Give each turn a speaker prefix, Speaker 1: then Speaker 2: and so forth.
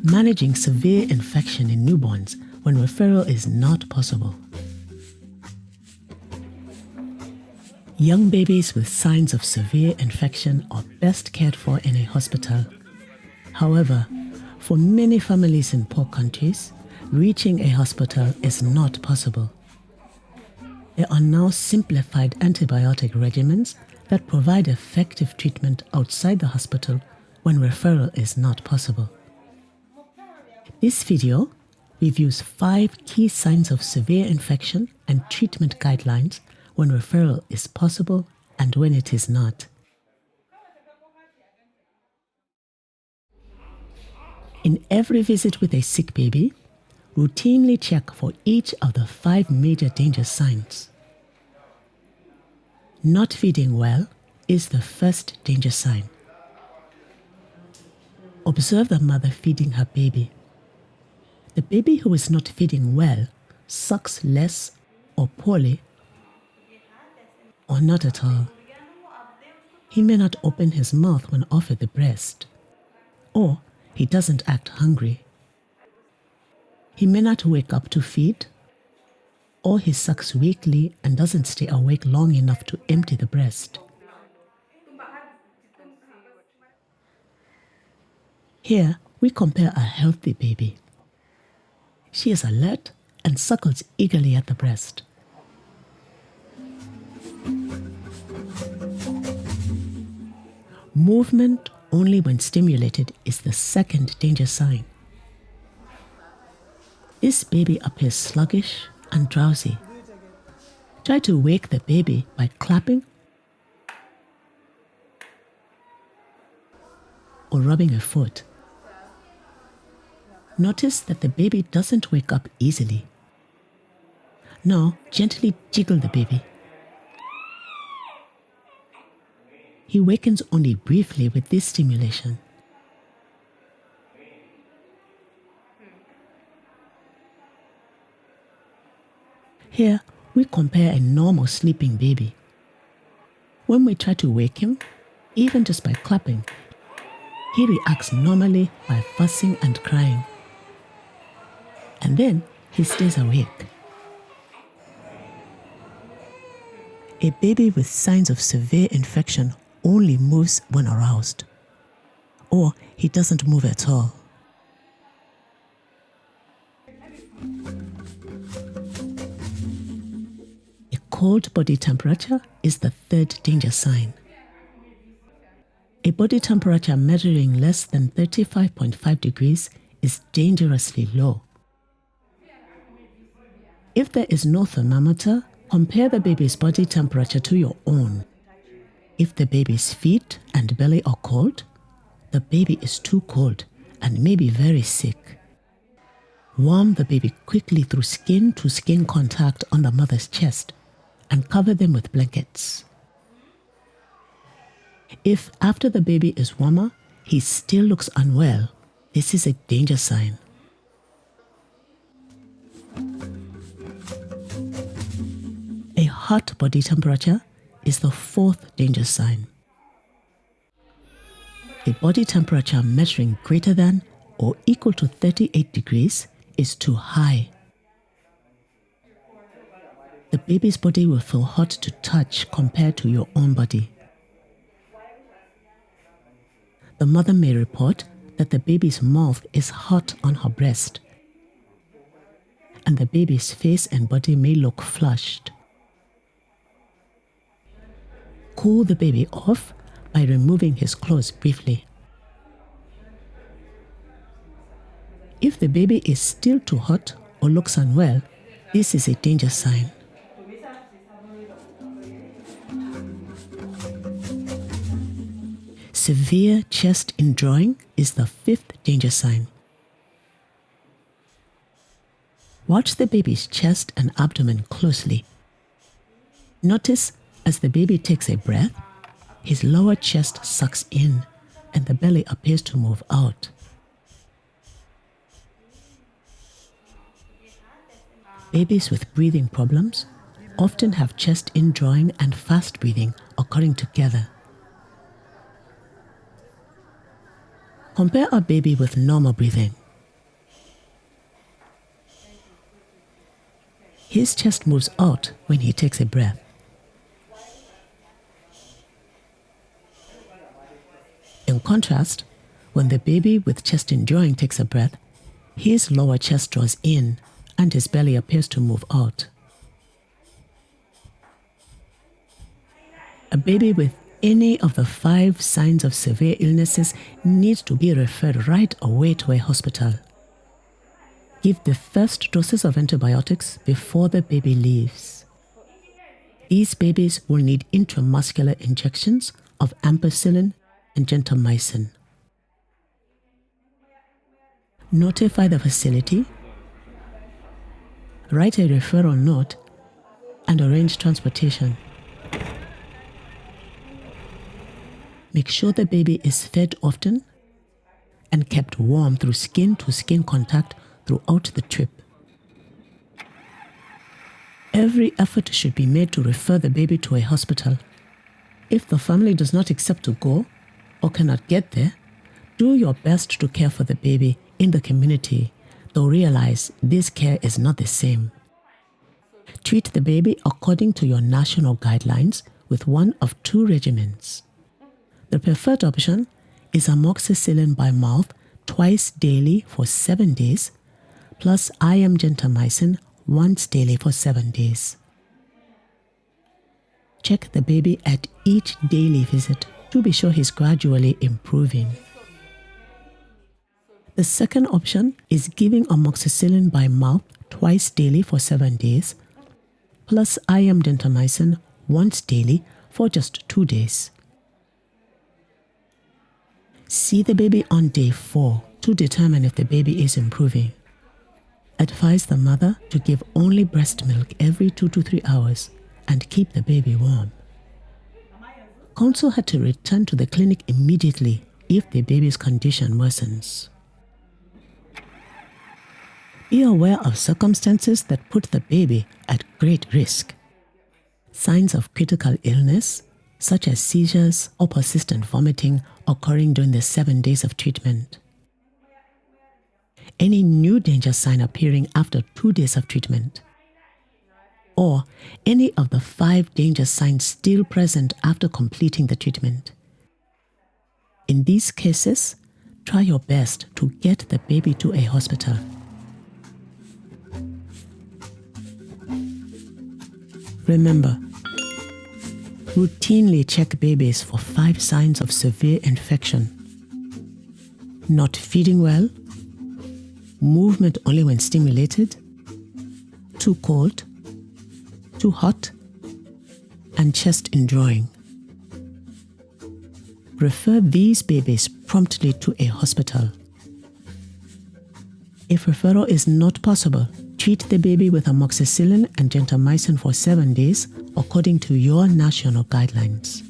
Speaker 1: Managing severe infection in newborns when referral is not possible. Young babies with signs of severe infection are best cared for in a hospital. However, for many families in poor countries, reaching a hospital is not possible. There are now simplified antibiotic regimens that provide effective treatment outside the hospital when referral is not possible. This video reviews 5 key signs of severe infection and treatment guidelines when referral is possible and when it is not. In every visit with a sick baby, routinely check for each of the 5 major danger signs. Not feeding well is the first danger sign. Observe the mother feeding her baby. The baby who is not feeding well sucks less or poorly or not at all. He may not open his mouth when offered the breast, or he doesn't act hungry. He may not wake up to feed, or he sucks weakly and doesn't stay awake long enough to empty the breast. Here, we compare a healthy baby. She is alert and suckles eagerly at the breast. Movement only when stimulated is the second danger sign. This baby appears sluggish and drowsy. Try to wake the baby by clapping or rubbing a foot. Notice that the baby doesn't wake up easily. Now, gently jiggle the baby. He wakens only briefly with this stimulation. Here, we compare a normal sleeping baby. When we try to wake him, even just by clapping, he reacts normally by fussing and crying. And then he stays awake. A baby with signs of severe infection only moves when aroused, or he doesn't move at all. A cold body temperature is the third danger sign. A body temperature measuring less than 35.5 degrees is dangerously low. If there is no thermometer, compare the baby's body temperature to your own. If the baby's feet and belly are cold, the baby is too cold and may be very sick. Warm the baby quickly through skin-to-skin contact on the mother's chest and cover them with blankets. If after the baby is warmer, he still looks unwell, this is a danger sign. A hot body temperature is the fourth danger sign. A body temperature measuring greater than or equal to 38 degrees is too high. The baby's body will feel hot to touch compared to your own body. The mother may report that the baby's mouth is hot on her breast, and the baby's face and body may look flushed. Cool the baby off by removing his clothes briefly. If the baby is still too hot or looks unwell, this is a danger sign. Severe chest indrawing is the fifth danger sign. Watch the baby's chest and abdomen closely. Notice as the baby takes a breath, his lower chest sucks in and the belly appears to move out. Babies with breathing problems often have chest indrawing and fast breathing occurring together. Compare a baby with normal breathing his chest moves out when he takes a breath. In contrast, when the baby with chest enjoying takes a breath, his lower chest draws in and his belly appears to move out. A baby with any of the 5 signs of severe illnesses needs to be referred right away to a hospital. Give the first doses of antibiotics before the baby leaves. These babies will need intramuscular injections of ampicillin and gentamicin. Notify the facility, write a referral note, and arrange transportation. Make sure the baby is fed often and kept warm through skin-to-skin contact throughout the trip. Every effort should be made to refer the baby to a hospital. If the family does not accept to go or cannot get there, do your best to care for the baby in the community, though realize this care is not the same. Treat the baby according to your national guidelines with one of 2 regimens. The preferred option is amoxicillin by mouth twice daily for 7 days, plus IM gentamicin once daily for 7 days. Check the baby at each daily visit to be sure he's gradually improving. The second option is giving amoxicillin by mouth twice daily for 7 days, plus IM gentamicin once daily for just 2 days. See the baby on day 4 to determine if the baby is improving. Advise the mother to give only breast milk every 2 to 3 hours and keep the baby warm. Counsel her to return to the clinic immediately if the baby's condition worsens. Be aware of circumstances that put the baby at great risk. Signs of critical illness, such as seizures or persistent vomiting occurring during the 7 days of treatment. Any new danger sign appearing after 2 days of treatment. Or any of the 5 danger signs still present after completing the treatment. In these cases, try your best to get the baby to a hospital. Remember, routinely check babies for 5 signs of severe infection. Not feeding well, movement only when stimulated, too cold, too hot, and chest indrawing. Refer these babies promptly to a hospital. If referral is not possible, treat the baby with amoxicillin and gentamicin for 7 days according to your national guidelines.